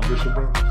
Bishop Brothers.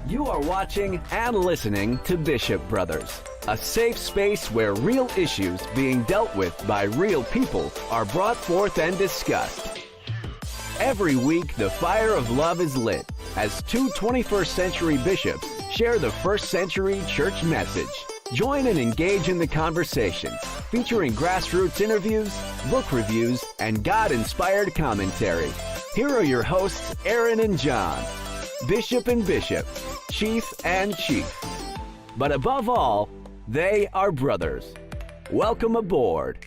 You are watching and listening to Bishop Brothers, a safe space where real issues being dealt with by real people are brought forth and discussed. Every week, the fire of love is lit as two 21st century bishops share the first century church message. Join and engage in the conversations, featuring grassroots interviews, book reviews, and God-inspired commentary. Here are your hosts, Aaron and John, Bishop and Bishop, Chief and Chief. But above all, they are brothers. Welcome aboard.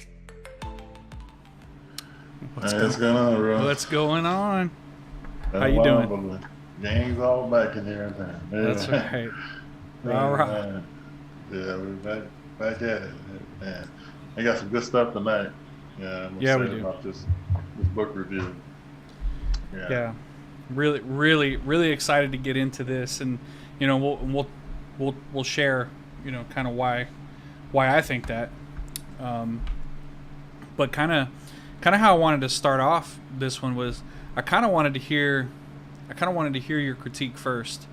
What's going on, bro? What's going on? How you doing? Gang's all back in here. That's right. All right. Man. Yeah, we're back at it. Man, I got some good stuff tonight. Yeah, I'm excited about this book review. Yeah. Really excited to get into this, and we'll share kind of why I think that. But kind of how I wanted to start off this one was I kind of wanted to hear your critique first,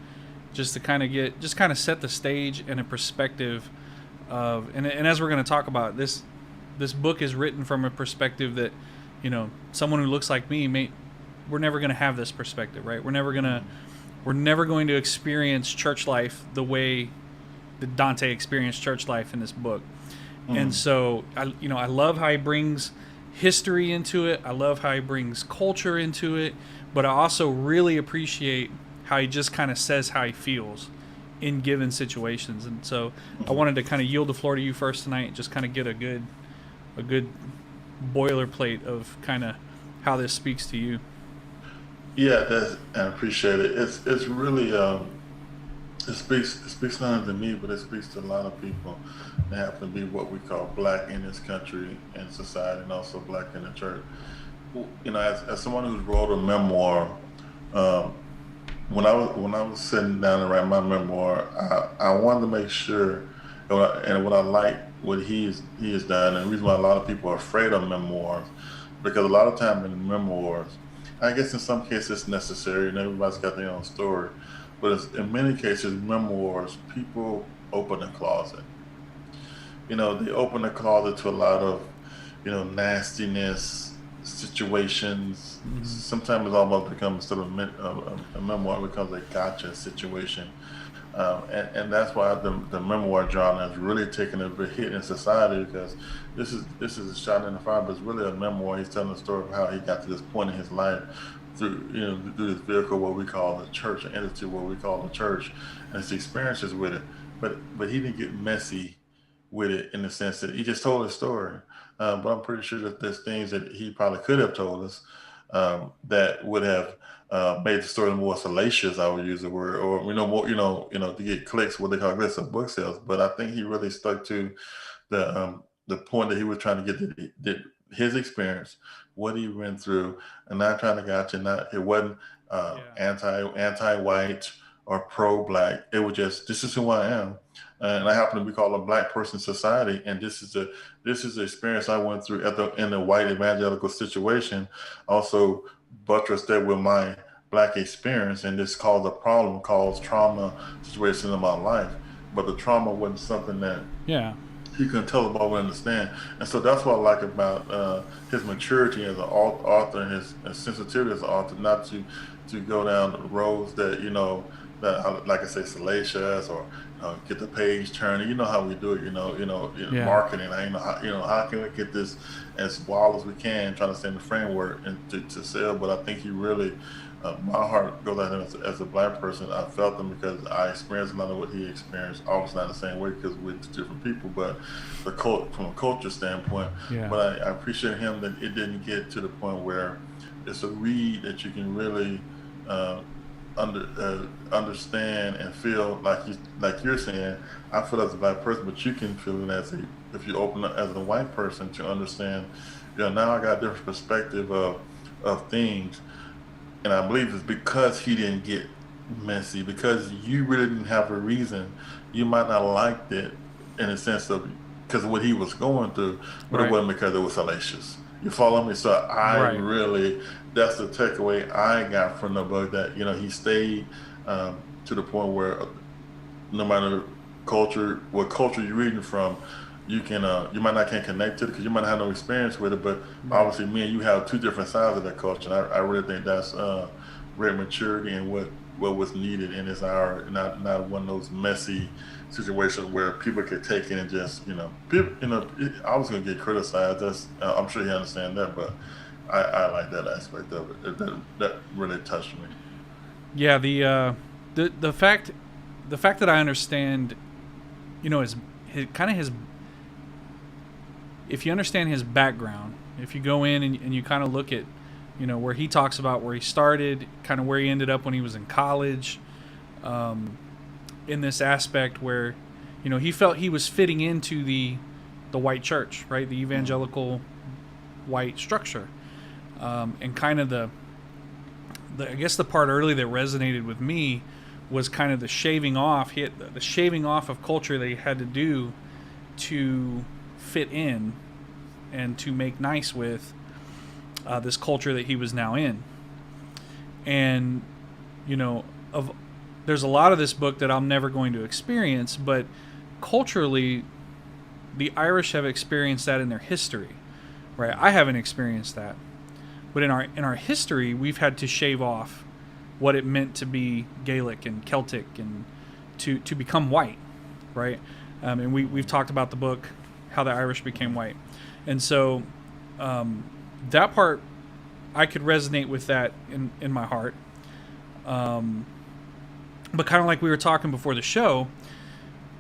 just to kind of set the stage and a perspective of, and as we're going to talk about this book is written from a perspective that someone who looks like me we're never going to have this perspective, right? We're never going to experience church life the way that Dante experienced church life in this book. And so I love how he brings history into it. I love how he brings culture into it, but I also really appreciate how he just kind of says how he feels in given situations. And so I wanted to kind of yield the floor to you first tonight, just kind of get a good boilerplate of kind of how this speaks to you. Yeah, I appreciate it. It's really it speaks not only to me, but it speaks to a lot of people that happen to be what we call black in this country and society, and also black in the church. As someone who's wrote a memoir, when I was sitting down to write my memoir, I wanted to make sure, and what I like what he has done, and the reason why a lot of people are afraid of memoirs, because a lot of time in memoirs, I guess in some cases it's necessary, and everybody's got their own story. But in many cases, memoirs, people open a closet. They open the closet to a lot of, nastiness, situations. Mm-hmm. Sometimes it almost becomes sort of a memoir, becomes a gotcha situation. And that's why the memoir genre has really taken a big hit in society, because this is a shot in the fire, but it's really a memoir. He's telling the story of how he got to this point in his life through this vehicle, what we call the church, an entity, what we call the church, and his experiences with it. But he didn't get messy with it, in the sense that he just told his story. But I'm pretty sure that there's things that he probably could have told us that would have made the story more salacious, I would use the word, or more, to get clicks, what they call clicks of book sales. But I think he really stuck to the point that he was trying to get, that his experience, what he went through, and not trying to gotcha. It wasn't anti-white or pro-black. It was just, this is who I am, and I happen to be called a black person in society, and this is the experience I went through in the white evangelical situation. Also buttressed that with my black experience, and this caused trauma situation in my life. But the trauma wasn't something that he couldn't tell about or understand. And so that's what I like about his maturity as an author, and his sensitivity as an author, not to go down the roads that, that, like I say, salacious, or get the page turning. You know how we do it, marketing. How can we get this as wild as we can, trying to stay in the framework and to sell. But I think he really, my heart goes out to him as a black person. I felt him because I experienced a lot of what he experienced. Obviously not the same way, because we're different people, but from a culture standpoint. Yeah. But I appreciate him that it didn't get to the point where it's a read that you can really understand and feel, like you're saying. I feel as a black person, but you can feel it if you open up as a white person to understand. Now I got a different perspective of things, and I believe it's because he didn't get messy, because you really didn't have a reason. You might not have liked it in a sense of because of what he was going through, but It wasn't because it was salacious. You follow me? So really, that's the takeaway I got from the book, that he stayed to the point where no matter what culture you're reading from, you might not can connect to it because you might not have no experience with it, but obviously me and you have two different sides of that culture. And I really think that's great maturity and what was needed in this hour, not one of those messy situations where people could take it and just, I was going to get criticized. I'm sure he understands that, but I like that aspect of it. That really touched me. Yeah, the fact that I understand, his if you understand his background, if you go in and you kind of look at, where he talks about where he started, kind of where he ended up when he was in college, in this aspect where, he felt he was fitting into the white church, right? The evangelical white structure. And kind of the I guess the part early that resonated with me was kind of the shaving off. The shaving off of culture that he had to do to fit in and to make nice with this culture that he was now in. And, there's a lot of this book that I'm never going to experience, but culturally, the Irish have experienced that in their history, right? I haven't experienced that. But in our history, we've had to shave off what it meant to be Gaelic and Celtic and to become white, right? And we've talked about the book, How the Irish Became White. And so that part, I could resonate with that in my heart. But kind of like we were talking before the show,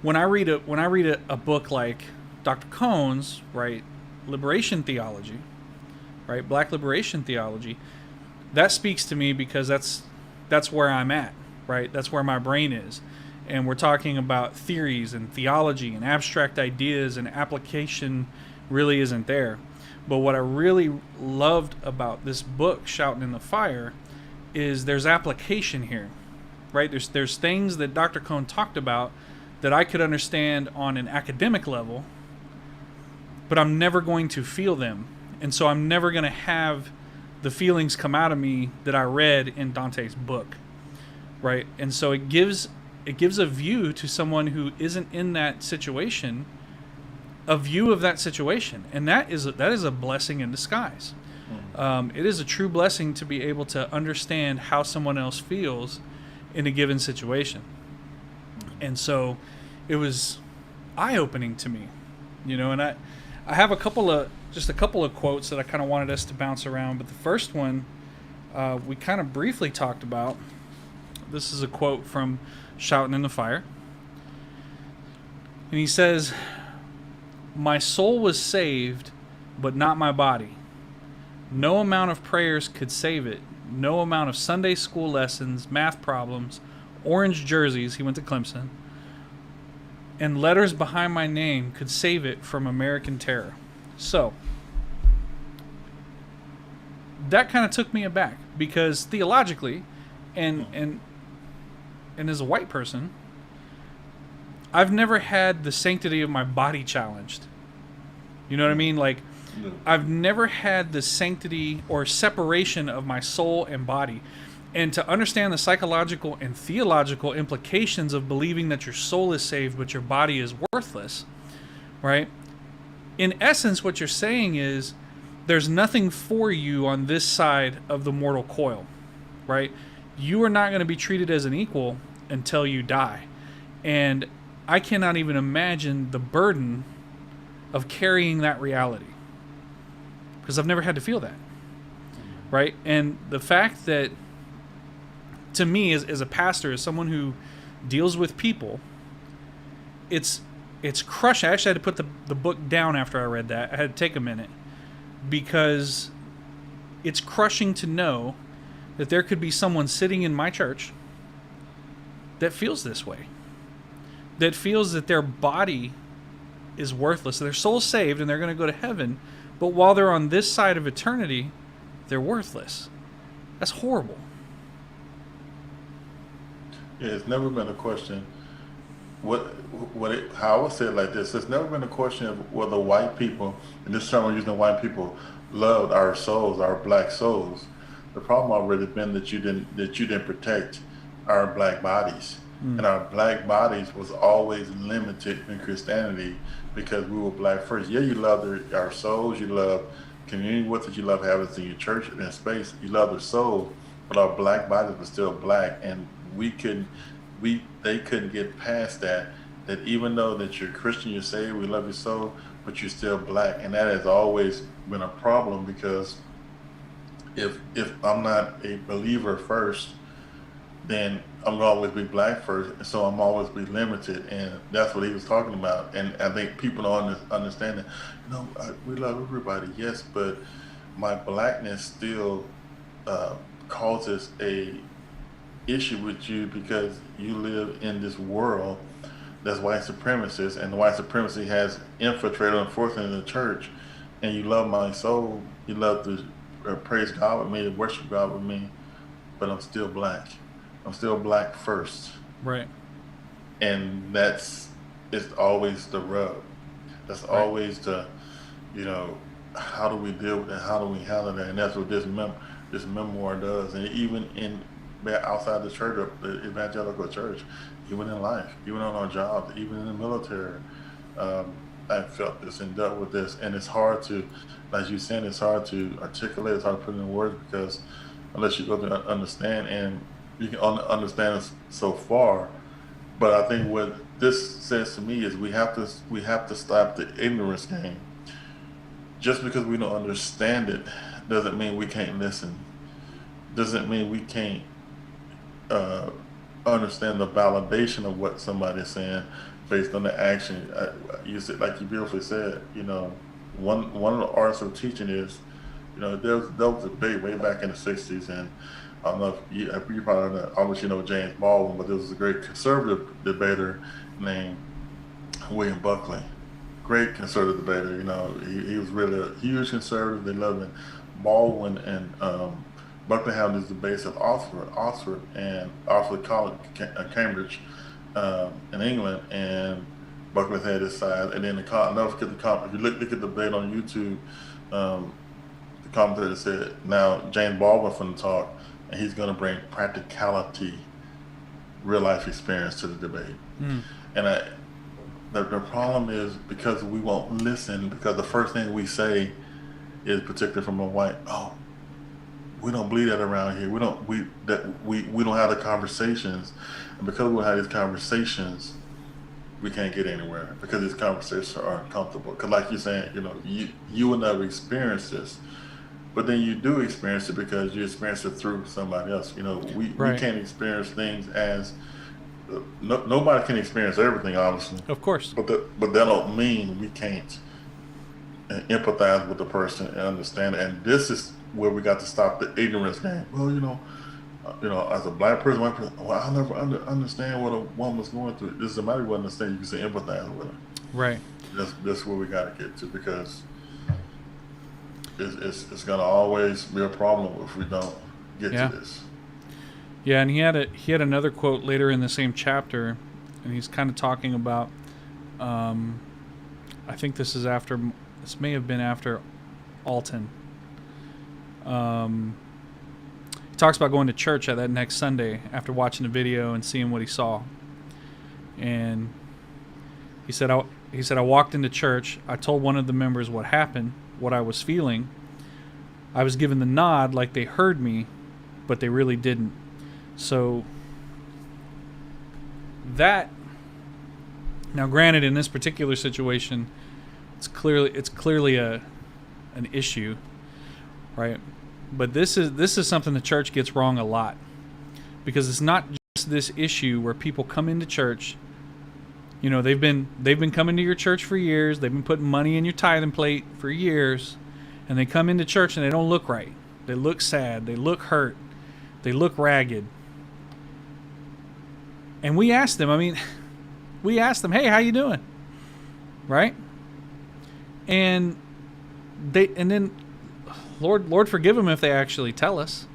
when I read a book like Dr. Cohn's, right, liberation theology, right, black liberation theology, that speaks to me because that's where I'm at, right? That's where my brain is. And we're talking about theories and theology and abstract ideas, and application really isn't there. But what I really loved about this book, Shoutin' in the Fire, is there's application here, right? There's things that Dr. Cohn talked about that I could understand on an academic level, but I'm never going to feel them. And so I'm never going to have the feelings come out of me that I read in Dante's book, right? And so it gives a view to someone who isn't in that situation, a view of that situation, and that is a blessing in disguise. It is a true blessing to be able to understand how someone else feels in a given situation. And so it was eye-opening to me, and I have a couple of quotes that I kind of wanted us to bounce around, but the first one we kind of briefly talked about. This is a quote from Shoutin' in the Fire. And he says, "My soul was saved, but not my body. No amount of prayers could save it. No amount of Sunday school lessons, math problems, orange jerseys," he went to Clemson, "and letters behind my name could save it from American terror." So, that kind of took me aback, because theologically, and as a white person, I've never had the sanctity of my body challenged. You know what I mean? Like, no. I've never had the sanctity or separation of my soul and body. And to understand the psychological and theological implications of believing that your soul is saved but your body is worthless, right? In essence, what you're saying is there's nothing for you on this side of the mortal coil, right? You are not going to be treated as an equal until you die. And I cannot even imagine the burden of carrying that reality, because I've never had to feel that, right? And the fact that, to me, as a pastor, as someone who deals with people, it's crushing. I actually had to put the book down after I read that. I had to take a minute, because it's crushing to know that there could be someone sitting in my church that feels this way, that feels that their body is worthless. Their soul's saved and they're going to go to heaven, but while they're on this side of eternity, they're worthless. That's horrible. Yeah, it's never been a question. How I would say it like this: it's never been a question of whether white people, and this term we're using, white people, loved our souls, our black souls. The problem already been that you didn't protect our black bodies, and our black bodies was always limited in Christianity because we were black first. Yeah, you love our souls, you love community with it, you love having us in your church and in space, you love their souls, but our black bodies were still black, and they couldn't get past that even though that you're Christian, you're saved, we love your soul, but you're still black. And that has always been a problem, because if I'm not a believer first, then I'm gonna always be black first, and so I'm always be limited, and that's what he was talking about. And I think people don't understand that. We love everybody, yes, but my blackness still uh, causes a issue with you because you live in this world that's white supremacist, and the white supremacy has infiltrated, unfortunately, the church. And you love my soul, you love to praise God with me, to worship God with me, but I'm still black. I'm still black first, Right. and it's always the rub. That's Right. always the, you know, how do we deal with it? How do we handle that? And that's what this memoir does. And even in outside the church, the evangelical church, even in life, even on our jobs, even in the military, um, I felt this and dealt with this. And it's hard to, as you said, it's hard to articulate. It's hard to put in words because unless you go to understand, and you can understand us so far. But I think what this says to me is we have to stop the ignorance game. Just because we don't understand it doesn't mean we can't listen. Doesn't mean we can't uh, understand the validation of what somebody's saying based on the action. You said, like you beautifully said, one of the arts of teaching is, there was a debate way back in the '60s, and I don't know if you probably know, obviously you know James Baldwin, but there was a great conservative debater named William Buckley. Great conservative debater. He was really a huge conservative. They loved him. Baldwin and Buckley had these debates at Oxford and Oxford College, Cambridge, in England, and Buckley had his side. And then I'll never forget if you look at the debate on YouTube, the commentator said, "Now James Baldwin from the talk, and he's going to bring practicality, real life experience to the debate." Mm. And the problem is because we won't listen, because the first thing we say is, particularly from a white, "Oh, we don't believe that around here. We don't have the conversations," and because we don't have these conversations, we can't get anywhere because these conversations are uncomfortable. Because, like you're saying, you will never experience this, but then you do experience it because you experience it through somebody else. We Right. can't experience things as nobody can experience everything, obviously. Of course. But that don't mean we can't empathize with the person and understand it. And this is where we got to stop the ignorance game. Well, as a black person, white person, well, I'll never understand what a woman's going through. This is somebody who understand. You can say empathize with her. Right. That's where we got to get to, because it's gonna always be a problem if we don't get Yeah. to this. Yeah, and he had another quote later in the same chapter, and he's kind of talking about. I think this may have been after Alton. He talks about going to church at that next Sunday after watching the video and seeing what he saw. And he said, I walked into church. I told one of the members what happened, what I was feeling. I was given the nod like they heard me, but they really didn't. So that, now granted, in this particular situation, it's clearly an issue, right? But this is something the church gets wrong a lot, because it's not just this issue where people come into church. They've been coming to your church for years. They've been putting money in your tithing plate for years, and they come into church and they don't look right. They look sad. They look hurt. They look ragged. And we asked them. Hey, how you doing? Right? And then, Lord forgive them if they actually tell us.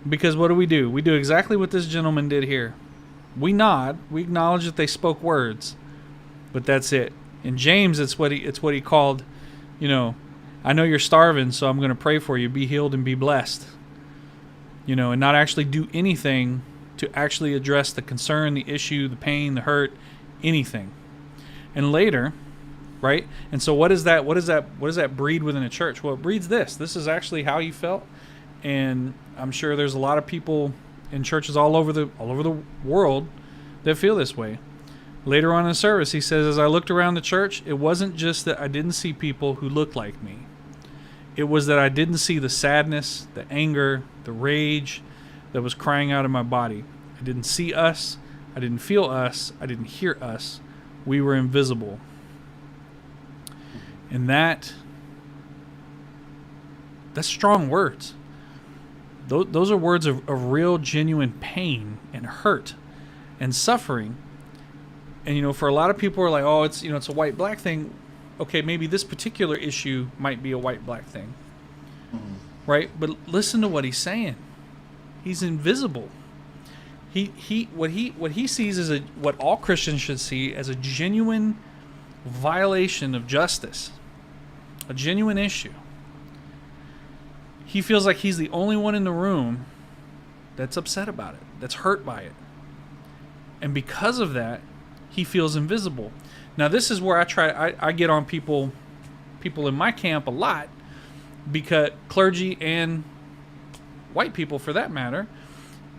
Because what do? We do exactly what this gentleman did here. We nod. We acknowledge that they spoke words, but that's it. In James, it's what he called, I know you're starving, so I'm going to pray for you. Be healed and be blessed. And not actually do anything to actually address the concern, the issue, the pain, the hurt, anything. And later, right? And so what does that breed within a church? Well, it breeds this. This is actually how he felt. And I'm sure there's a lot of people in churches all over the world that feel this way. Later on in the service, he says, as I looked around the church, it wasn't just that I didn't see people who looked like me. It was that I didn't see the sadness, the anger, the rage, that was crying out in my body. I didn't see us. I didn't feel us. I didn't hear us. We were invisible. And that's strong words. Those are words of real, genuine pain and hurt and suffering. And, for a lot of people are like, oh, it's a white-black thing. Okay, maybe this particular issue might be a white-black thing. Mm-hmm. Right? But listen to what he's saying. He's invisible. What he sees is what all Christians should see as a genuine violation of justice, a genuine issue. He feels like he's the only one in the room that's upset about it, that's hurt by it. And because of that, he feels invisible. Now, this is where I get on people in my camp a lot, because clergy and white people for that matter,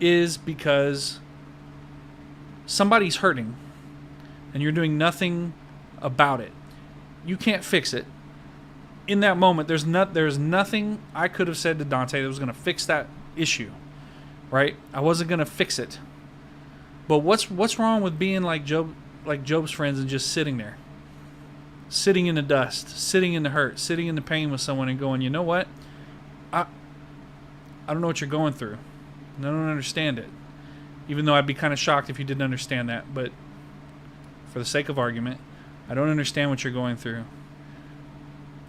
is because somebody's hurting and you're doing nothing about it. You can't fix it. In that moment, there's nothing I could have said to Dante that was going to fix that issue, right? I wasn't going to fix it. But what's wrong with being like Job's friends and just sitting there, sitting in the dust, sitting in the hurt, sitting in the pain with someone and going, you know what? I don't know what you're going through. And I don't understand it. Even though I'd be kind of shocked if you didn't understand that. But for the sake of argument, I don't understand what you're going through.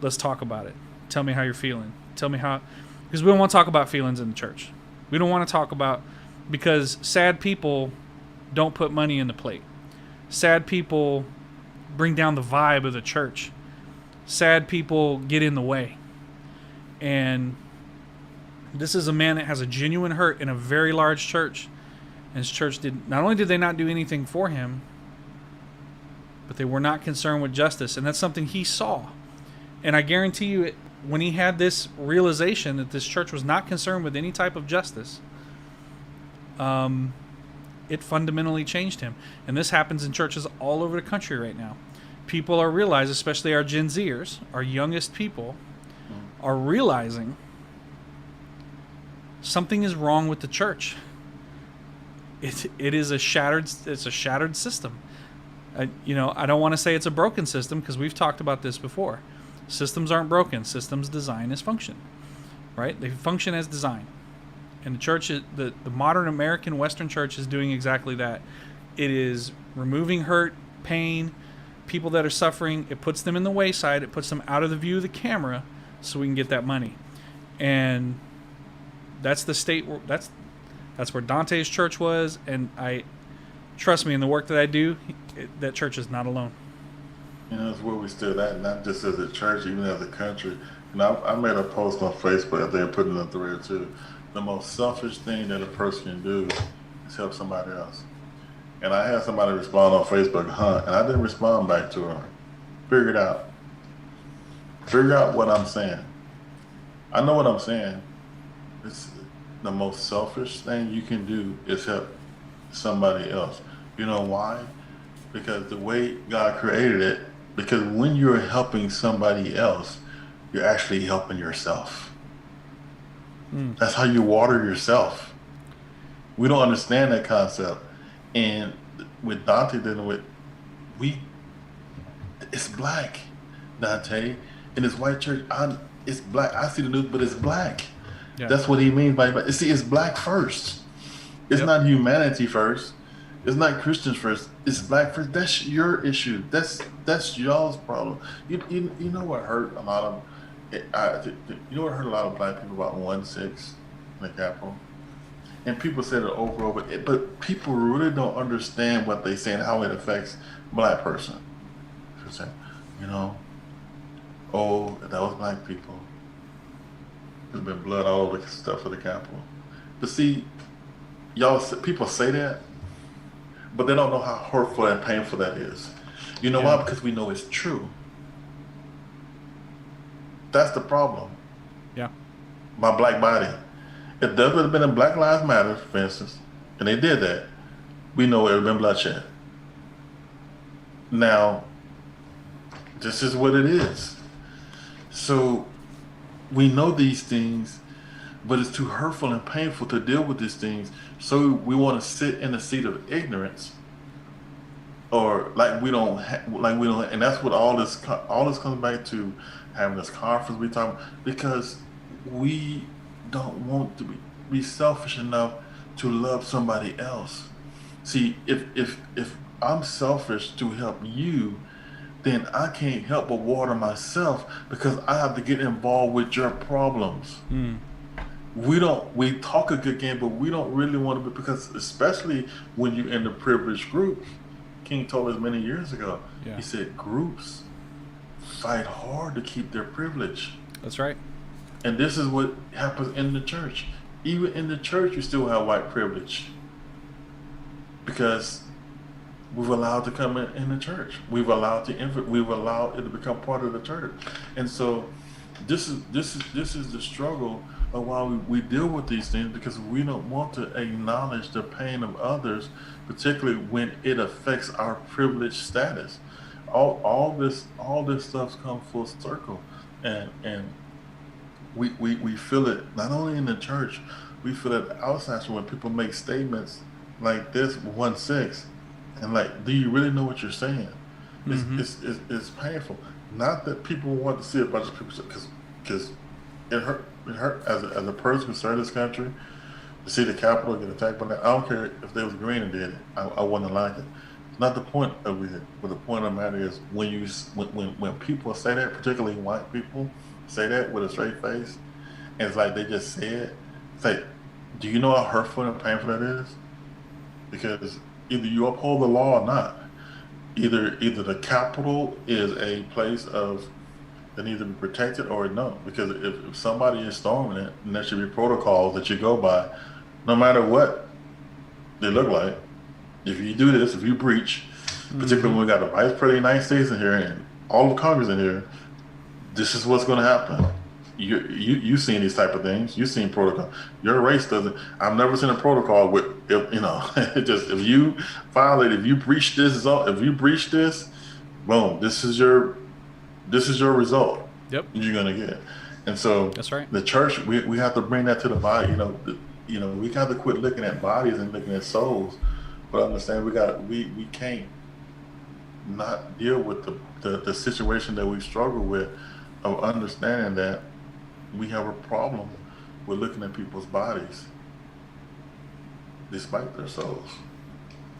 Let's talk about it. Tell me how you're feeling. Tell me how... Because we don't want to talk about feelings in the church. We don't want to talk about... Because sad people don't put money in the plate. Sad people bring down the vibe of the church. Sad people get in the way. And this is a man that has a genuine hurt in a very large church. And his church not only did they not do anything for him, but they were not concerned with justice. And that's something he saw. And I guarantee you, when he had this realization that this church was not concerned with any type of justice, it fundamentally changed him. And this happens in churches all over the country right now. People are realizing, especially our Gen Zers, our youngest people, are realizing something is wrong with the church. It is a shattered system. I don't want to say it's a broken system, because we've talked about this before. Systems aren't broken. Systems design as function, right? They function as design. And the church, the modern American Western church, is doing exactly that. It is removing hurt, pain, people that are suffering. It puts them in the wayside. It puts them out of the view of the camera so we can get that money. And that's the state. That's where Dante's church was. And trust me, in the work that I do, that church is not alone. It's where we stood at, not just as a church, even as a country. I made a post on Facebook, I think I put it in the thread too. The most selfish thing that a person can do is help somebody else. And I had somebody respond on Facebook, and I didn't respond back to her. Figure it out. Figure out what I'm saying. I know what I'm saying. It's the most selfish thing you can do is help somebody else. You know why? Because the way God created it, because when you're helping somebody else, you're actually helping yourself. That's how you water yourself. We don't understand that concept. And with Dante dealing with, it's black, Dante. In his white church, it's black. I see the news, but it's black. Yeah. That's what he means by, see, it's black first. It's not humanity first. It's not Christians first. It's black first. That's your issue. That's y'all's problem. You know what hurt a lot of black people about 1-6 in the Capitol? And people said it over, but people really don't understand what they say and how it affects black person. That was black people. There's been blood all over the stuff for the Capitol. But see, people say that, but they don't know how hurtful and painful that is. You know why? Because we know it's true. That's the problem. Yeah. My black body. If there would have been a Black Lives Matter, for instance, and they did that, we know it would have been bloodshed. Now, this is what it is. So we know these things, but it's too hurtful and painful to deal with these things. So we want to sit in the seat of ignorance, or like we don't, and that's what all this comes back to, having this conference we talk about, because we don't want to be selfish enough to love somebody else. See, if I'm selfish to help you, then I can't help but water myself because I have to get involved with your problems. Mm. We talk a good game, but we don't really want to be, because especially when you're in the privileged group. King told us many years ago. Yeah. He said groups fight hard to keep their privilege. That's right. And this is what happens in the church. Even in the church, you still have white privilege because we've allowed to come in the church. We've allowed it to become part of the church. And so this is the struggle of why we deal with these things, because we don't want to acknowledge the pain of others, particularly when it affects our privileged status. All this stuff's come full circle, and we feel it not only in the church, we feel it outside. So when people make statements like this 1-6, and like, do you really know what you're saying? It's painful. Not that people want to see a bunch of people, because it hurt as a person who served this country to see the Capitol get attacked by that. I don't care if they was green and did it. I wouldn't like it. It's not the point of it. But the point of the matter is, when people say that, particularly white people say that with a straight face, and it's like they just said, it's like, do you know how hurtful and painful that is? Because either you uphold the law or not. Either the Capitol is a place of that needs to be protected, or no. Because if somebody is storming it, then there should be protocols that you go by, no matter what they look like. If you do this, if you breach, particularly when we got the Vice President of the United States in here and all of Congress in here, this is what's going to happen. You've seen these type of things. You've seen protocol. Your race doesn't. I've never seen a protocol with, if you violate, if you breach this, boom, this is your result. Yep. You're gonna get. And so that's right. The church, we have to bring that to the body. We got to quit looking at bodies and looking at souls, but understand we can't not deal with the situation that we struggle with, of understanding that we have a problem with looking at people's bodies despite their souls.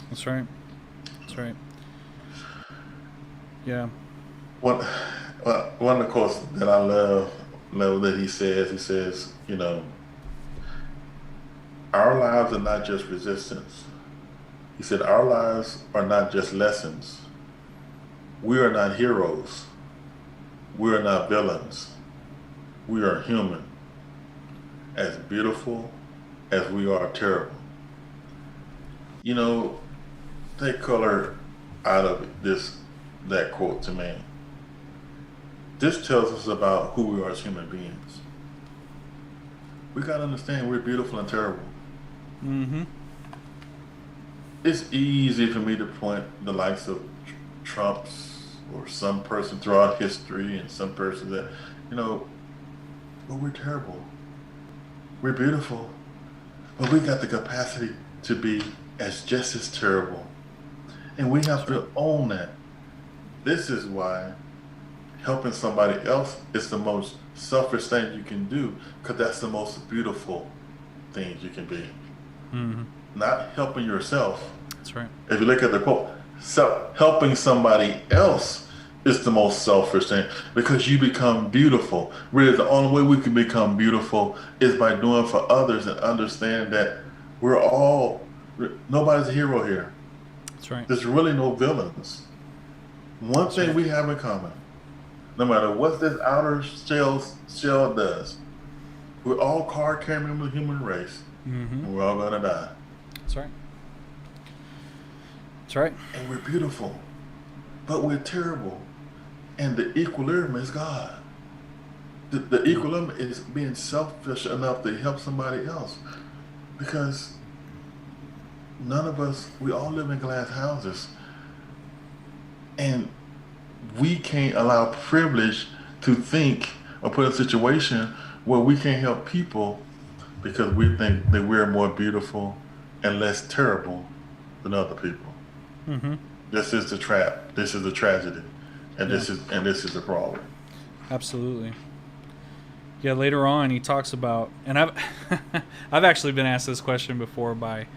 That's right. That's right. Yeah. One of the quotes that I love that he says, our lives are not just resistance. He said, our lives are not just lessons. We are not heroes. We are not villains. We are human, as beautiful as we are terrible. Take color out of that quote to me. This tells us about who we are as human beings. We got to understand we're beautiful and terrible. Mm-hmm. It's easy for me to point the likes of Trump's or some person throughout history, and some person that, but we're terrible. We're beautiful, but we got the capacity to be just as terrible. And we have to own that. This is why helping somebody else is the most selfish thing you can do, because that's the most beautiful thing you can be. Mm-hmm. Not helping yourself. That's right. If you look at the quote, helping somebody else is the most selfish thing, because you become beautiful. Really, the only way we can become beautiful is by doing for others and understanding that nobody's a hero here. That's right. There's really no villains. One thing we have in common, no matter what this outer shell does, we're all card-carrying members of the human race. Mm-hmm. And we're all gonna die. That's right. That's right. And we're beautiful, but we're terrible. And the equilibrium is God. The equilibrium is being selfish enough to help somebody else, because none of us, we all live in glass houses, and we can't allow privilege to think or put in a situation where we can't help people because we think that we're more beautiful and less terrible than other people. Mm-hmm. This is the trap. This is the tragedy, and Yeah. this is the problem. Absolutely. Yeah, later on he talks about, and I've I've actually been asked this question before by,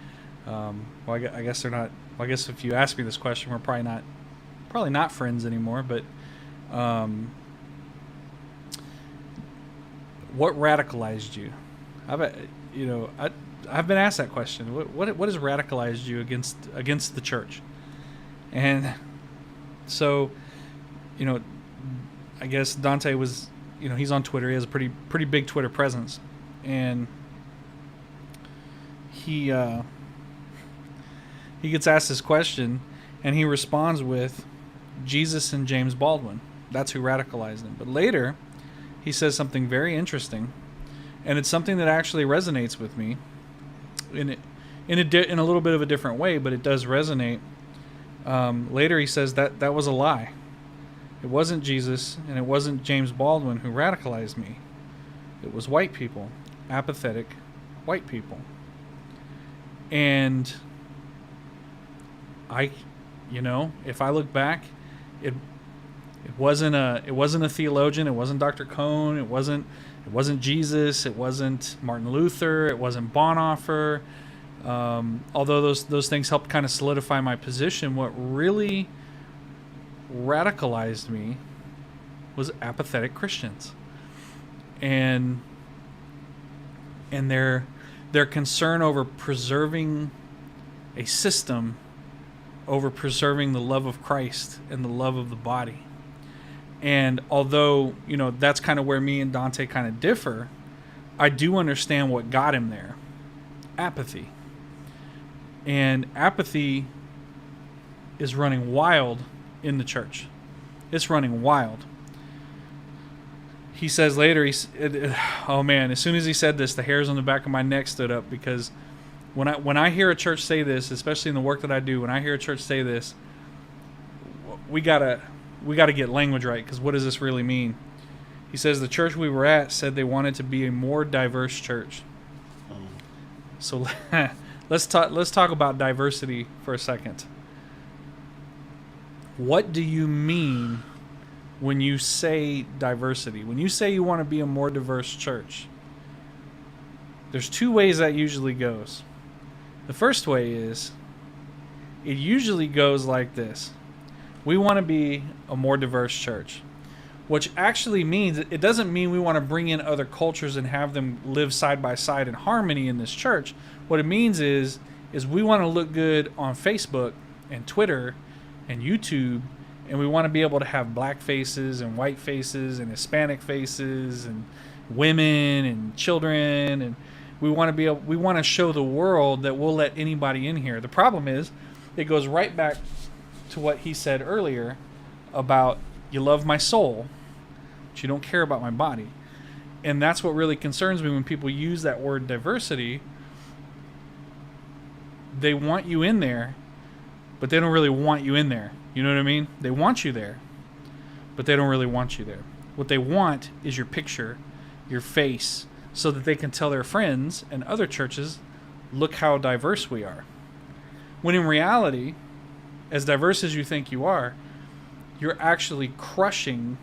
well, I guess they're not. Well, I guess if you ask me this question, we're probably not friends anymore. But what radicalized you? I've been asked that question. What has radicalized you against the church? And so, I guess Dante was, he's on Twitter. He has a pretty big Twitter presence, and he gets asked this question, and he responds with Jesus and James Baldwin. That's who radicalized him. But later, he says something very interesting, and it's something that actually resonates with me in a little bit of a different way, but it does resonate. Later, he says that was a lie. It wasn't Jesus, and it wasn't James Baldwin who radicalized me. It was white people, apathetic white people. And if I look back, it wasn't a theologian, it wasn't Dr. Cone, it wasn't Jesus, it wasn't Martin Luther, it wasn't Bonhoeffer. Although those things helped kind of solidify my position, what really radicalized me was apathetic Christians, and their concern over preserving a system over preserving the love of Christ and the love of the body. And although, that's kind of where me and Dante kind of differ, I do understand what got him there. Apathy. And apathy is running wild in the church. It's running wild. He says later, oh man, as soon as he said this, the hairs on the back of my neck stood up, because when I hear a church say this, especially in the work that I do, when I hear a church say this, we gotta get language right, because what does this really mean? He says the church we were at said they wanted to be a more diverse church. So let's talk about diversity for a second. What do you mean when you say diversity? When you say you want to be a more diverse church, there's two ways that usually goes. The first way is, it usually goes like this. We want to be a more diverse church, which actually means, it doesn't mean we want to bring in other cultures and have them live side by side in harmony in this church. What it means is we want to look good on Facebook and Twitter and YouTube, and we want to be able to have black faces and white faces and Hispanic faces and women and children, and we want to show the world that we'll let anybody in here. The problem is, it goes right back to what he said earlier about, you love my soul, but you don't care about my body. And that's what really concerns me when people use that word diversity. They want you in there, but they don't really want you in there. You know what I mean? They want you there, but they don't really want you there. What they want is your picture, your face, so that they can tell their friends and other churches, look how diverse we are. When in reality, as diverse as you think you are, you're actually crushing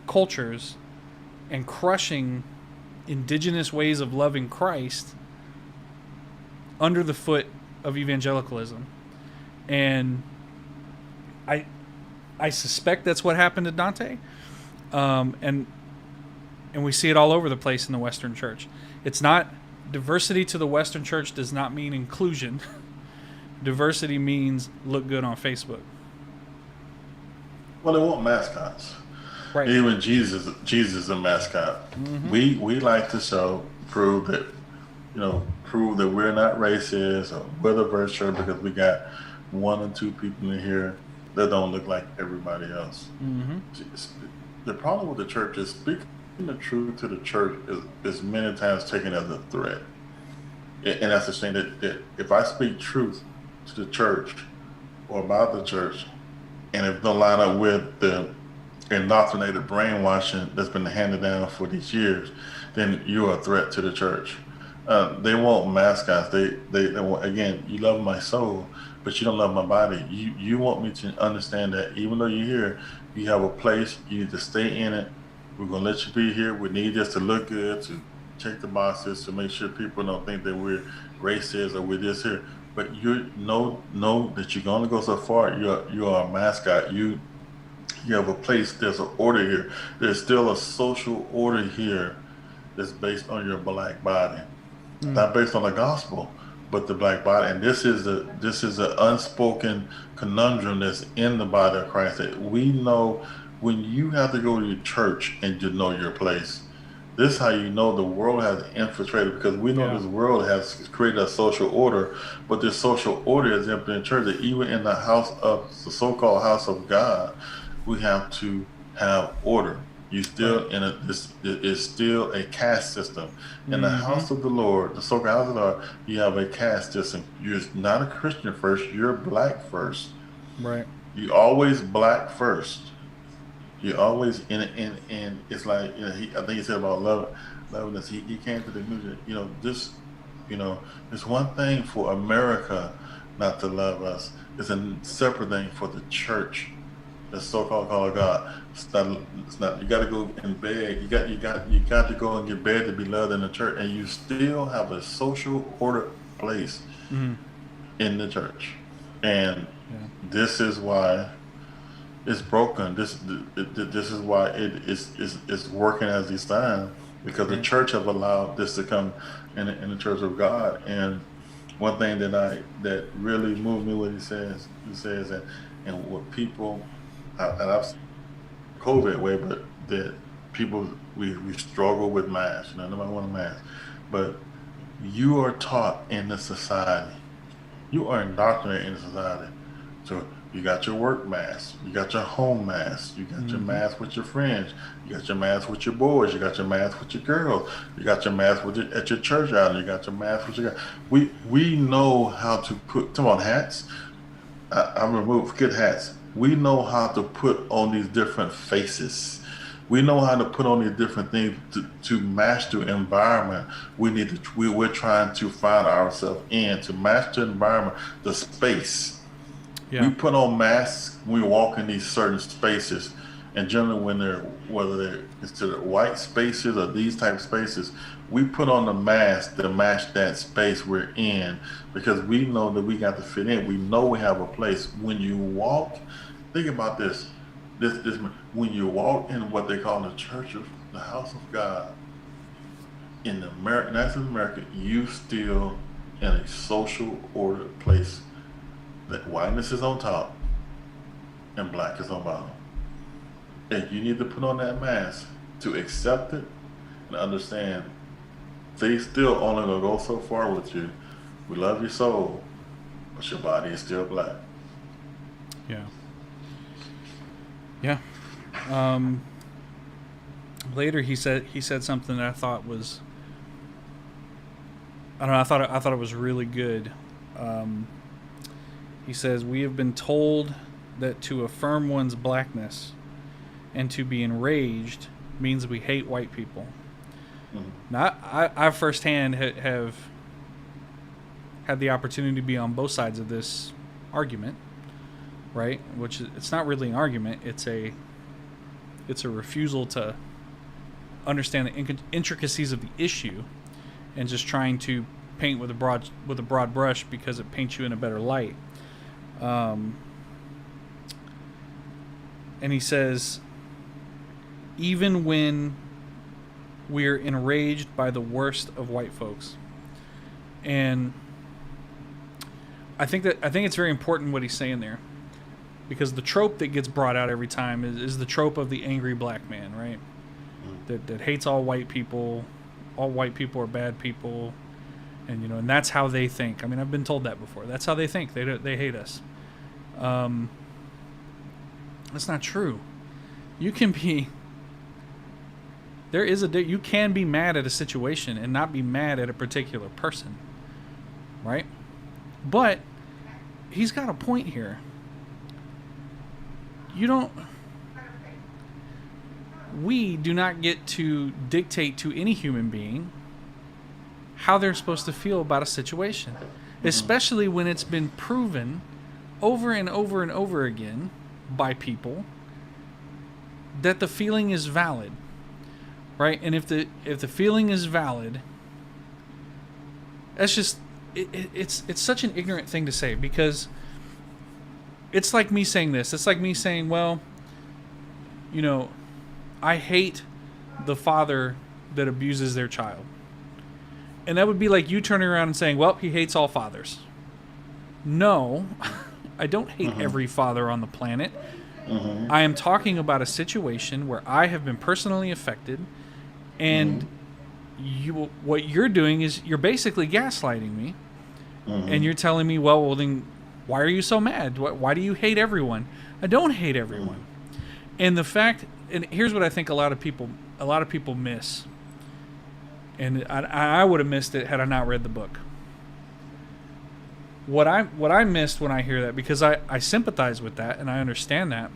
cultures and crushing indigenous ways of loving Christ under the foot of evangelicalism. And I suspect that's what happened to Dante. And we see it all over the place in the Western church. It's not, diversity to the Western church does not mean inclusion. Diversity means look good on Facebook. Well, they want mascots. Right. Even Jesus is a mascot. Mm-hmm. We like to prove that we're not racist or we're the diverse church, because we got one or two people in here that don't look like everybody else. Mm-hmm. The problem with the church is, speaking the truth to the church is many times taken as a threat. And that's the thing, that if I speak truth to the church or about the church, and if it don't line up with the indoctrinated brainwashing that's been handed down for these years, then you're a threat to the church. They want mascots. They want, again, you love my soul, but you don't love my body. You want me to understand that even though you're here, you have a place. You need to stay in it. We're gonna let you be here. We need this to look good, to check the boxes, to make sure people don't think that we're racist or we're this here. But you know that you can only go so far. You are a mascot. You have a place. There's an order here. There's still a social order here that's based on your black body, not based on the gospel, but the black body. And this is an unspoken conundrum that's in the body of Christ, that we know when you have to go to your church and you know your place. This is how you know the world has infiltrated, because we know Yeah. this world has created a social order, but this social order is empty in church. That even in the house of the so-called house of God, we have to have order. You still Right. in a this is still a caste system. In the Mm-hmm. house of the Lord, the so-called house of the Lord, you have a caste system. You're not a Christian first. You're black first. Right. You always black first. You always in it's like, I think he said about lovingness. He came to the conclusion, this, it's one thing for America not to love us. It's a separate thing for the church, the so-called call of God. It's not. You got to go in bed. You got to go and get bed to be loved in the church, and you still have a social order place Mm-hmm. in the church, and Yeah. this is why it's broken. This is why it's working as designed, because the Right. church have allowed this to come in the church of God. And one thing that really moved me, what he says that, and what people, and I've seen COVID way, but that people, we struggle with masks. Nobody want a mask, but you are taught in the society, you are indoctrinated in society. So you got your work mask, you got your home mask, you got your Mm-hmm. mask with your friends, you got your mask with your boys, you got your mask with your girls, you got your mask at your church out, you got your mask with your guys. We know how to put, come on, hats. I remove, forget hats. We know how to put on these different faces. We know how to put on these different things to match the environment. We're trying to find ourselves in, to match the environment, the space. We Yeah. put on masks when we walk in these certain spaces, and generally when whether they're considered white spaces or these type of spaces, we put on the mask to match that space we're in, because we know that we got to fit in. We know we have a place. When you walk, think about this. This when you walk in what they call the church of the house of God in the American, national America, you still in a social order place, that whiteness is on top and black is on bottom. And you need to put on that mask to accept it and understand they still only gonna go so far with you. We love your soul, but your body is still black. Yeah. Yeah. Um, Later he said something that I thought was, I don't know, I thought it was really good. Um, he says, "We have been told that to affirm one's blackness and to be enraged means we hate white people." Mhm. Now, I firsthand have had the opportunity to be on both sides of this argument, right? Which it's not really an argument; it's a refusal to understand the intricacies of the issue, and just trying to paint with a broad brush because it paints you in a better light. Um, and he says, even when we're enraged by the worst of white folks, and I think it's very important what he's saying there, because the trope that gets brought out every time is the trope of the angry black man, right? That hates all white people. All white people are bad people, and and that's how they think. I mean, I've been told that before. That's how they think. They hate us. That's not true. You can be. You can be mad at a situation and not be mad at a particular person, right? But he's got a point here. We do not get to dictate to any human being how they're supposed to feel about a situation, especially when it's been proven over and over and over again by people that the feeling is valid, right? And if the feeling is valid, that's just it's such an ignorant thing to say, because it's like me saying this. It's like me saying, well, you know, I hate the father that abuses their child. And that would be like you turning around and saying, well, he hates all fathers. No, I don't hate every father on the planet. I am talking about a situation where I have been personally affected, and what you're doing is you're basically gaslighting me, and you're telling me, well, then why are you so mad? Why do you hate everyone? I don't hate everyone. And the fact, and here's what I think a lot of people miss, and I would have missed it had I not read the book. What I missed when I hear that, because I sympathize with that and I understand that,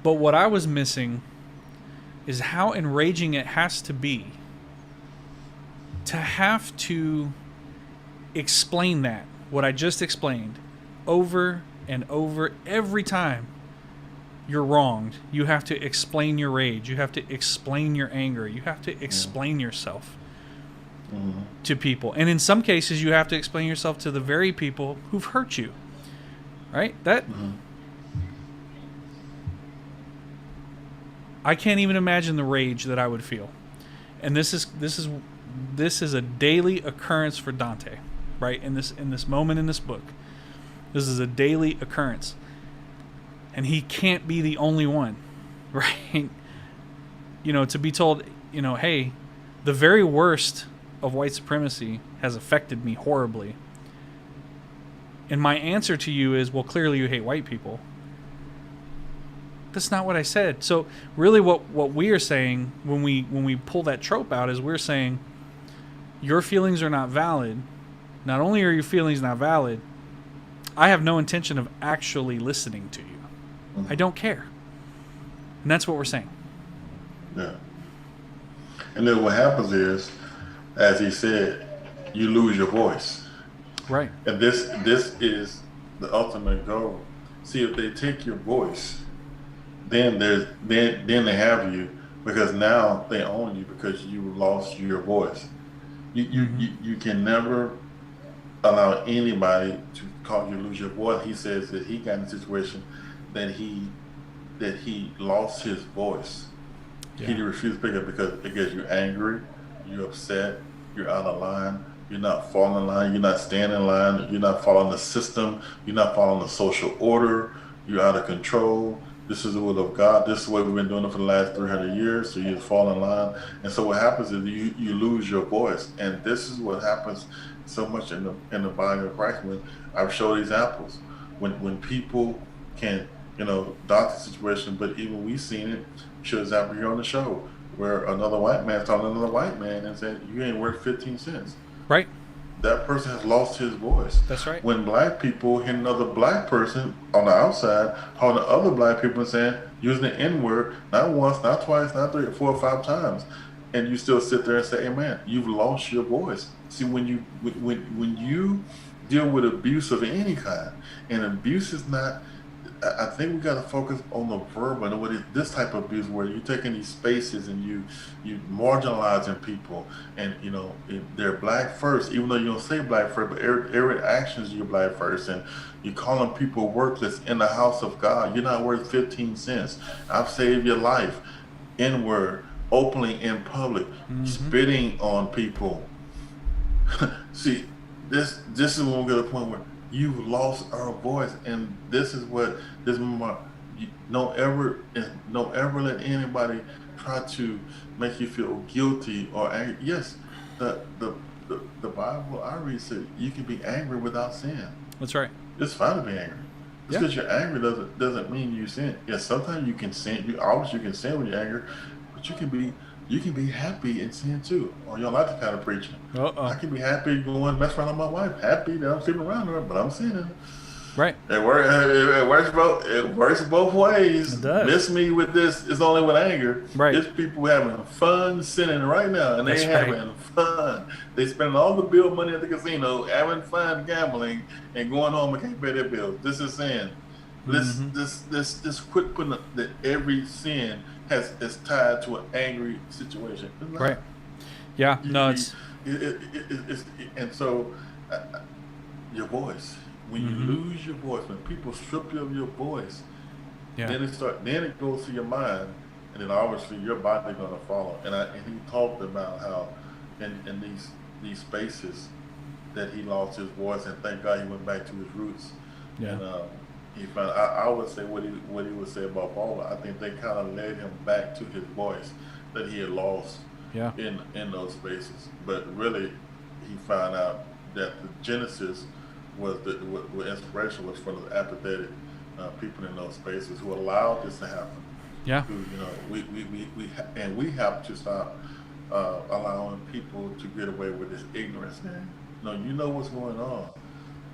but what I was missing is how enraging it has to be to have to explain that, what I just explained, over and over. Every time you're wronged, you have to explain your rage, you have to explain your anger, you have to explain yourself to people. And in some cases, you have to explain yourself to the very people who've hurt you. Right? That I can't even imagine the rage that I would feel. And this is a daily occurrence for Dante, right? In this moment in this book. This is a daily occurrence. And he can't be the only one, right? You know, to be told, you know, hey, the very worst of white supremacy has affected me horribly. And my answer to you is, well, clearly you hate white people. That's not what I said. So really what we are saying when we pull that trope out is we're saying your feelings are not valid. Not only are your feelings not valid, I have no intention of actually listening to you. I don't care. And that's what we're saying. Yeah. And then what happens is, as he said, you lose your voice. Right. And this is the ultimate goal. See, if they take your voice, then they have you, because now they own you because you lost your voice. You can never allow anybody to cause you lose your voice. He says that he got in a situation that he lost his voice. Yeah. He refused to pick up because you're angry, you're upset, you're out of line, you're not following the line, you're not staying in line, you're not following the system, you're not following the social order, you're out of control. This is the will of God. This is the way we've been doing it for the last 300 years, so you just fall in line. And so what happens is you lose your voice. And this is what happens so much in the body of Christ. When I've showed examples, when people can, dock the situation, but even we've seen it, show example here on the show, where another white man talking to another white man and saying, you ain't worth 15 cents. Right. That person has lost his voice. That's right. When black people hear another black person on the outside calling other black people and saying, using the N-word, not once, not twice, not 3, 4, or 5 times, and you still sit there and say, hey man, you've lost your voice. See, when you deal with abuse of any kind, and abuse is not, I think we got to focus on the verbal and what is this type of abuse, where you're taking these spaces and you marginalizing people, and they're black first, even though you don't say black first, but every action is you're black first, and you're calling people worthless in the house of God. You're not worth 15 cents. I've saved your life. N-word, openly in public, spitting on people. See, this is when we get to the point where you've lost our voice, and this is don't ever let anybody try to make you feel guilty or angry. Yes, the Bible I read said you can be angry without sin. That's right. It's fine to be angry. Just because you're angry doesn't mean you sin. Yes, sometimes you can sin. You can sin when you're angry, but you can be happy and sin too. Or you don't like the kind of preaching. I can be happy going mess around with my wife, happy that I'm sitting around her, but I'm sinning. Right. It works both ways. It does. Miss me with this is only with anger. Right. It's people having fun sinning right now, and That's they right. having fun. They spending all the bill money at the casino, having fun gambling, and going home and can't pay their bills. This is sin. This quit putting up that every sin is tied to an angry situation. Right. Yeah. No, it's and so your voice. When you lose your voice, when people strip you of your voice, yeah. then it goes to your mind, and then obviously your body gonna follow. And he talked about how in these spaces that he lost his voice, and thank God he went back to his roots. Yeah. And he found. I would say what he would say about Paul. I think they kind of led him back to his voice that he had lost. Yeah. In those spaces, but really he found out that the genesis was what inspiration was from the apathetic people in those spaces who allowed this to happen. Yeah. Who, we have to stop allowing people to get away with this ignorance. You know what's going on.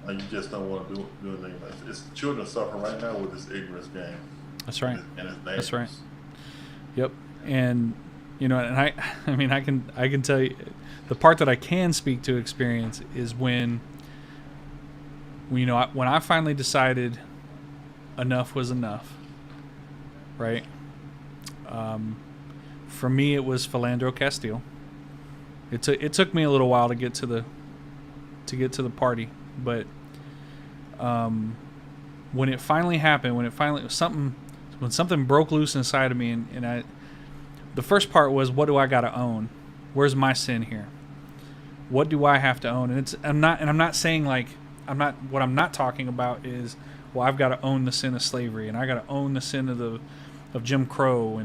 You just don't want to do anything. It's children suffering right now with this ignorance game. That's right. And it's dangerous. That's right. Yep. And and I mean, I can tell you, the part that I can speak to experience is when I finally decided enough was enough. Right. For me, it was Philandro Castile. It took me a little while to get to the party, but when it finally happened, when something broke loose inside of me, and the first part was, what do I got to own? Where's my sin here? What do I have to own? And I'm not saying like what I'm not talking about is, well, I've got to own the sin of slavery, and I got to own the sin of Jim Crow,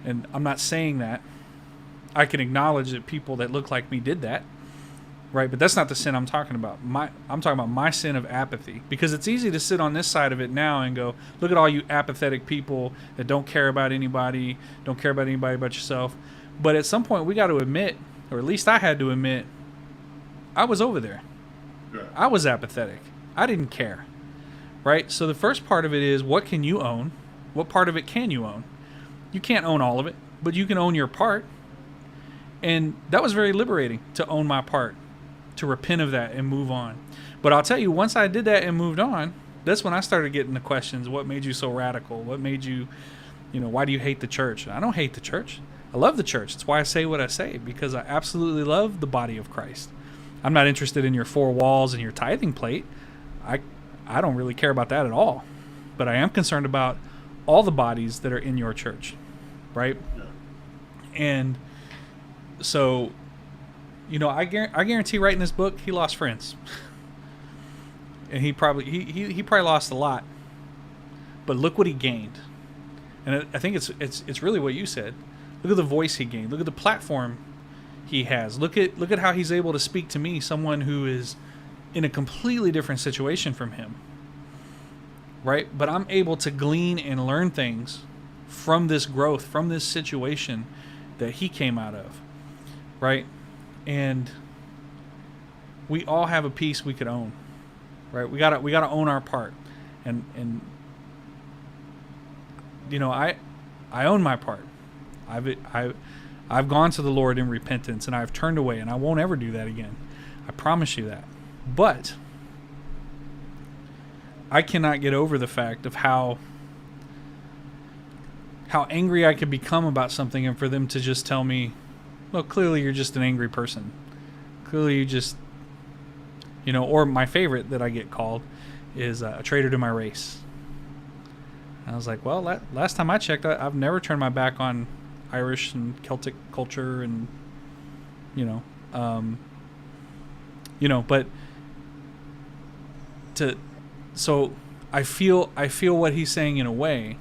and I'm not saying that. I can acknowledge that people that look like me did that, right? But that's not the sin I'm talking about. I'm talking about my sin of apathy, because it's easy to sit on this side of it now and go, look at all you apathetic people that don't care about anybody but yourself. But at some point, we got to admit, or at least I had to admit, I was over there. Yeah. I was apathetic. I didn't care, right? So the first part of it is, what can you own? What part of it can you own? You can't own all of it, but you can own your part. And that was very liberating, to own my part, to repent of that and move on. But I'll tell you, once I did that and moved on, that's when I started getting the questions, what made you so radical? What made you, why do you hate the church? I don't hate the church. I love the church. That's why I say what I say, because I absolutely love the body of Christ. I'm not interested in your four walls and your tithing plate. I don't really care about that at all. But I am concerned about all the bodies that are in your church, right? Yeah. And so, I guarantee writing this book, he lost friends. And he probably lost a lot. But look what he gained. And I think it's really what you said. Look at the voice he gained. Look at the platform he has. Look at how he's able to speak to me, someone who is in a completely different situation from him. Right? But I'm able to glean and learn things from this growth, from this situation that he came out of. Right? And we all have a piece we could own. Right? We gotta own our part. And I own my part. I've gone to the Lord in repentance, and I've turned away, and I won't ever do that again. I promise you that. But I cannot get over the fact of how angry I could become about something, and for them to just tell me, well, clearly you're just an angry person. Clearly you just, or my favorite that I get called is a traitor to my race. And I was like, well, last time I checked, I've never turned my back on Irish and Celtic culture, and but so I feel what he's saying in a way,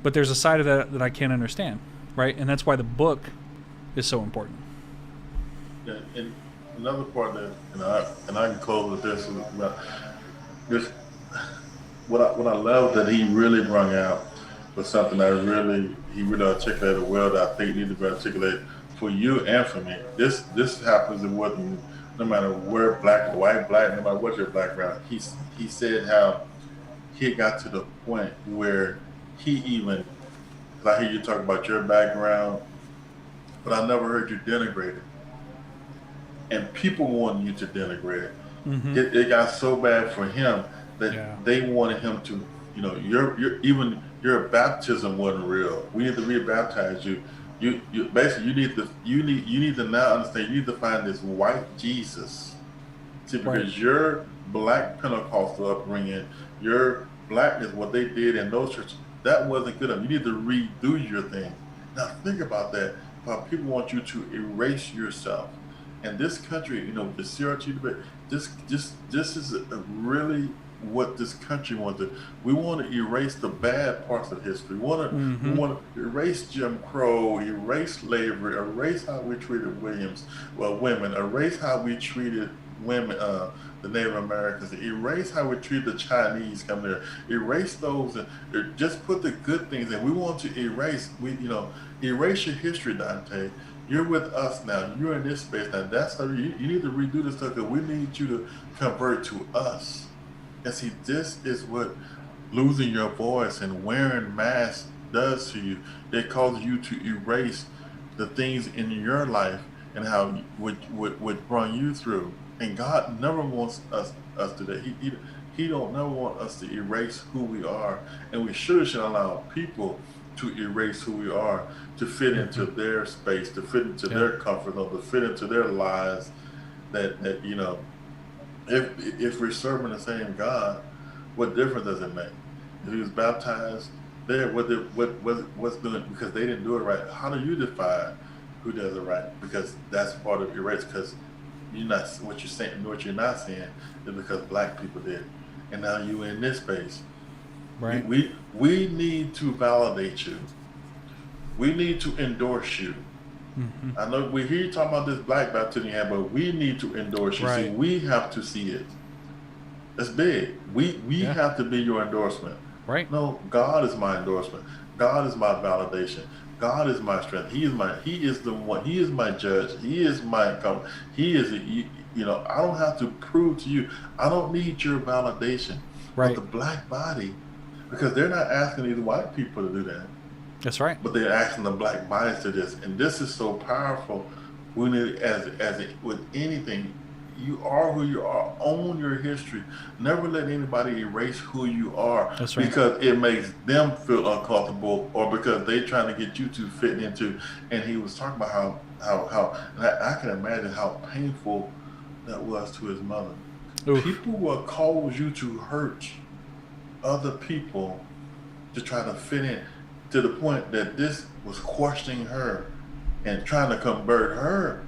but there's a side of that I can't understand, right? And that's why the book is so important. Yeah, and another part that and I can close with this about this. What I love that he really brought out was something that he really articulated well, that I think needs to be articulated for you and for me. This happens in no matter where black or white, no matter what your background. He said how he got to the point where he even, because I hear you talk about your background, but I never heard you denigrate it. And people wanted you to denigrate it. Mm-hmm. It got so bad for him that Yeah. they wanted him to, even your baptism wasn't real. We need to rebaptize you. You basically you need to now understand. You need to find this white Jesus. See, Right. because your black Pentecostal upbringing, your blackness, what they did in those churches, that wasn't good enough. You need to redo your thing. Now think about that. How people want you to erase yourself. In this country, the CRT debate, this is really what this country wants to. We want to erase the bad parts of history. We Mm-hmm. want to erase Jim Crow, erase slavery, erase how we treated women, erase how we treated women, the Native Americans, erase how we treat the Chinese coming there, erase those, and just put the good things in. We want to erase, erase your history, Dante. You're with us now. You're in this space now. That's how you need to redo this stuff because we need you to convert to us. And see, this is what losing your voice and wearing masks does to you. It causes you to erase the things in your life and how what brought you through. And God never wants us to that. He don't never want us to erase who we are. And we should allow people to erase who we are, to fit into their space, to fit into Yeah. their comfort zone, to fit into their lives. That if we're serving the same God, what difference does it make? If he was baptized there, what's doing, because they didn't do it right? How do you define who does it right? Because that's part of your race. Because you're not what you're saying, what you're not saying is because black people did, and now you in this space. Right. We need to validate you. We need to endorse you. Mm-hmm. I know we hear you talking about this black baptism you have, but we need to endorse you. Right. See, we have to see it. It's big. We Yeah. have to be your endorsement. Right. No, God is my endorsement. God is my validation. God is my strength. He is the one. He is my judge. He is my He is I don't have to prove to you. I don't need your validation. Right. But the black body, because they're not asking these white people to do that, That's right. but they're asking the black bodies to this. And this is so powerful. We need, with anything, you are who you are. Own your history. Never let anybody erase who you are. That's right. Because it makes them feel uncomfortable, or because they're trying to get you to fit into. And he was talking about how and I can imagine how painful that was to his mother. Oof. People will cause you to hurt other people to try to fit in, to the point that this was questioning her and trying to convert her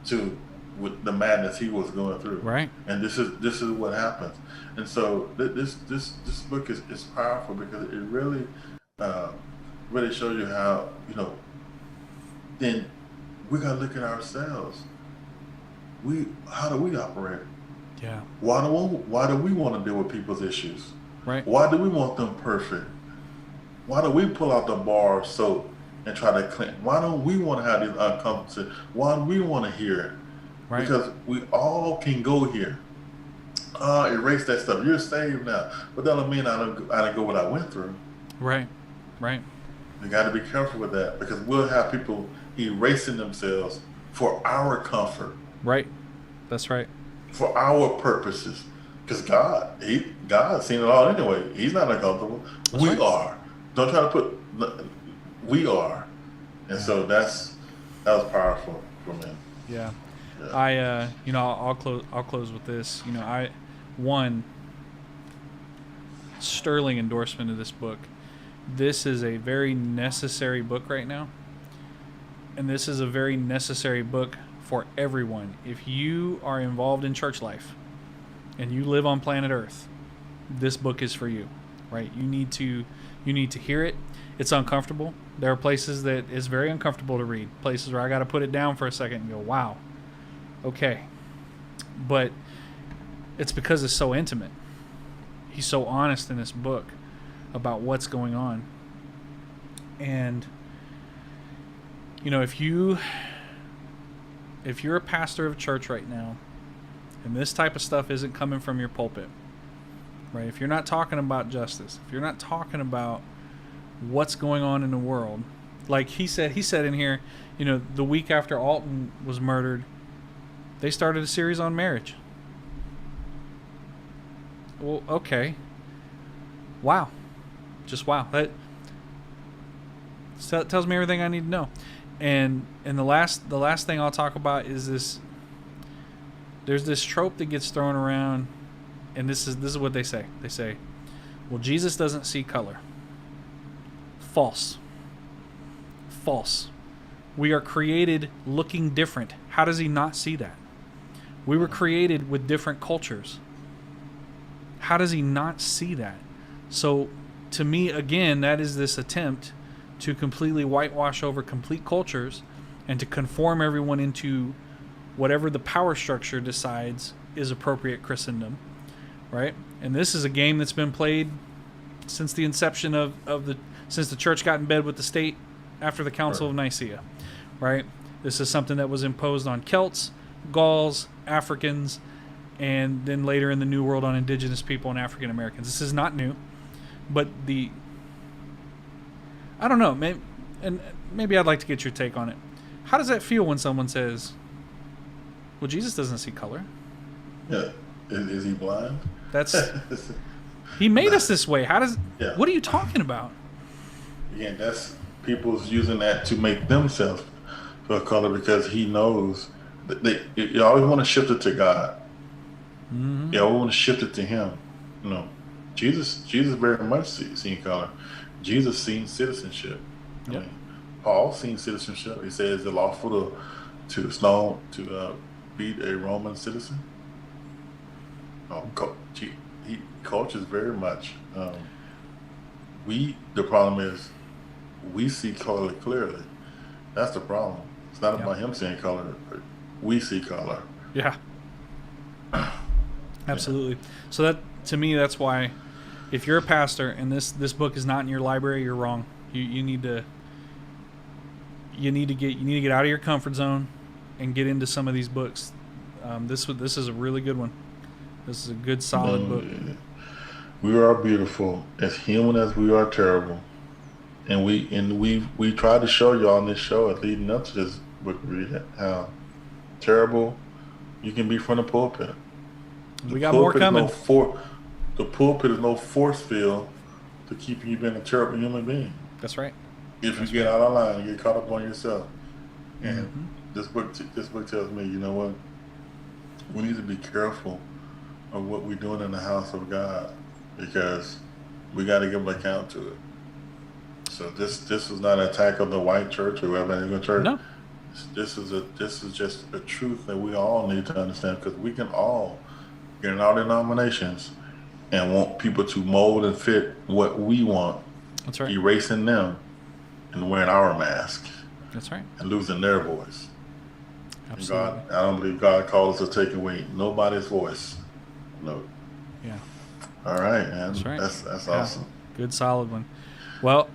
to with the madness he was going through. Right. And this is what happens. And so this book is powerful because it really really shows you how then we gotta look at ourselves. How do we operate? Yeah. Why do we want to deal with people's issues? Right. Why do we want them perfect? Why do we pull out the bar of soap and try to clean? Why don't we want to have these uncomfortable? Why do we want to hear it? Right. Because we all can go here. Erase that stuff. You're saved now, but that don't mean I didn't go what I went through. Right. Right. We got to be careful with that because we'll have people erasing themselves for our comfort. Right. That's right. For our purposes. Because God's seen it all anyway. He's not uncomfortable. That's we right. are. Don't try to put. We are, and so that was powerful for me. Yeah. Yeah. I'll close with this. One sterling endorsement of this book. This is a very necessary book right now, and this is a very necessary book for everyone. If you are involved in church life and you live on planet Earth, this book is for you, right? You need to hear it. It's uncomfortable. There are places that it's very uncomfortable to read, places where I got to put it down for a second and go, wow, okay. But it's because it's so intimate. He's so honest in this book about what's going on. And, if you're a pastor of church right now and this type of stuff isn't coming from your pulpit, right? If you're not talking about justice, if you're not talking about what's going on in the world, like he said in here, the week after Alton was murdered, they started a series on marriage. Well, okay. Wow. Just wow. That tells me everything I need to know. And the last thing I'll talk about is this. There's this trope that gets thrown around, and this is what they say. They say, well, Jesus doesn't see color. False. False. We are created looking different. How does he not see that? We were created with different cultures. How does he not see that? So, to me, again, that is this attempt to completely whitewash over complete cultures and to conform everyone into whatever the power structure decides is appropriate Christendom, right? And this is a game that's been played since the inception since the church got in bed with the state after the Council of Nicaea, right? This is something that was imposed on Celts, Gauls, Africans, and then later in the New World on indigenous people and African Americans. This is not new, but I don't know, maybe I'd like to get your take on it. How does that feel when someone says, well, Jesus doesn't see color? Yeah. Is he blind? He made us this way. Yeah. What are you talking about? Again, that's people's using that to make themselves feel color because he knows that you always want to shift it to God. Mm-hmm. You always want to shift it to him. Jesus very much seen color. Jesus seen citizenship. Yep. I mean, Paul seen citizenship. He says it's lawful to be a Roman citizen. He coaches very much. The problem is we see color clearly. That's the problem. It's not about him seeing color. We see color. Yeah. Absolutely. So that, to me, that's why if you're a pastor and this book is not in your library, you're wrong. You need to get out of your comfort zone and get into some of these books. This is a really good one. This is a good, solid book. We are beautiful, as human as we are terrible, and we try to show you on this show, leading up to this book read, how terrible you can be from the pulpit. We got more coming. The pulpit is no force field to keep you being a terrible human being. That's right. If you get out of line and get caught up on yourself, and this book tells me, you know what? We need to be careful of what we're doing in the house of God, because we got to give an account to it. So this is not an attack on the white church or whatever church. No. This is just a truth that we all need to understand, because we can all get in our denominations and want people to mold and fit what we want. That's right. Erasing them and wearing our mask. That's right. And losing their voice. Absolutely. I don't believe God calls us to take away nobody's voice. No. Yeah. All right, man. That's right. That's awesome. Good, solid one. Well,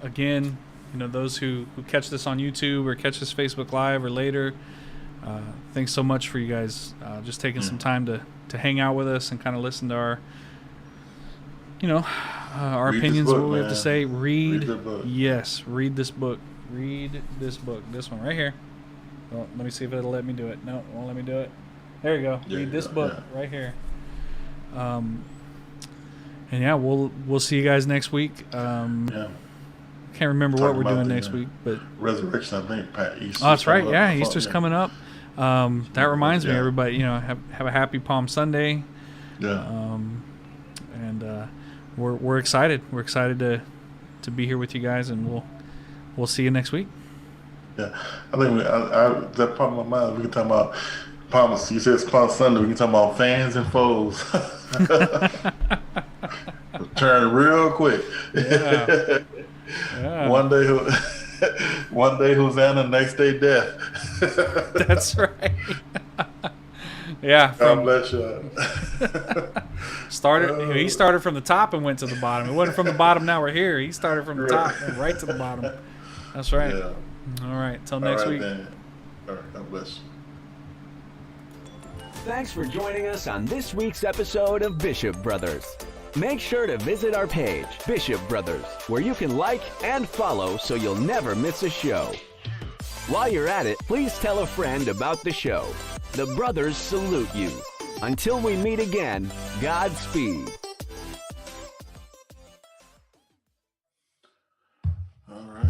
again, those who catch this on YouTube or catch this Facebook Live or later, thanks so much for you guys just taking some time to hang out with us and kind of listen to our Read opinions, book, what we have to man. say. Read the book. Yes, read this book. Read this book. This one right here. Well, let me see if it'll let me do it. No, it won't let me do it. There you go. Read this book right here. And yeah, we'll see you guys next week. Can't remember what we're doing next week, but resurrection. I think Pat Easter. Oh, that's right. Yeah, Easter's coming up. That reminds me, everybody. Have a happy Palm Sunday. Yeah. And we're excited. We're excited to be here with you guys, and we'll see you next week. Yeah, I think that part of my mind. We can talk about Palm. You said it's Palm Sunday. We can talk about fans and foes. Turn real quick. Yeah. One day Hosanna, next day death. That's right. Yeah. God bless you. He started from the top and went to the bottom. It wasn't from the bottom. Now we're here. He started from the top and right to the bottom. That's right. Yeah. All right. Till next week. Then. All right. God bless you. Thanks for joining us on this week's episode of Bishop Brothers. Make sure to visit our page, Bishop Brothers, where you can like and follow so you'll never miss a show. While you're at it, please tell a friend about the show. The brothers salute you. Until we meet again, Godspeed.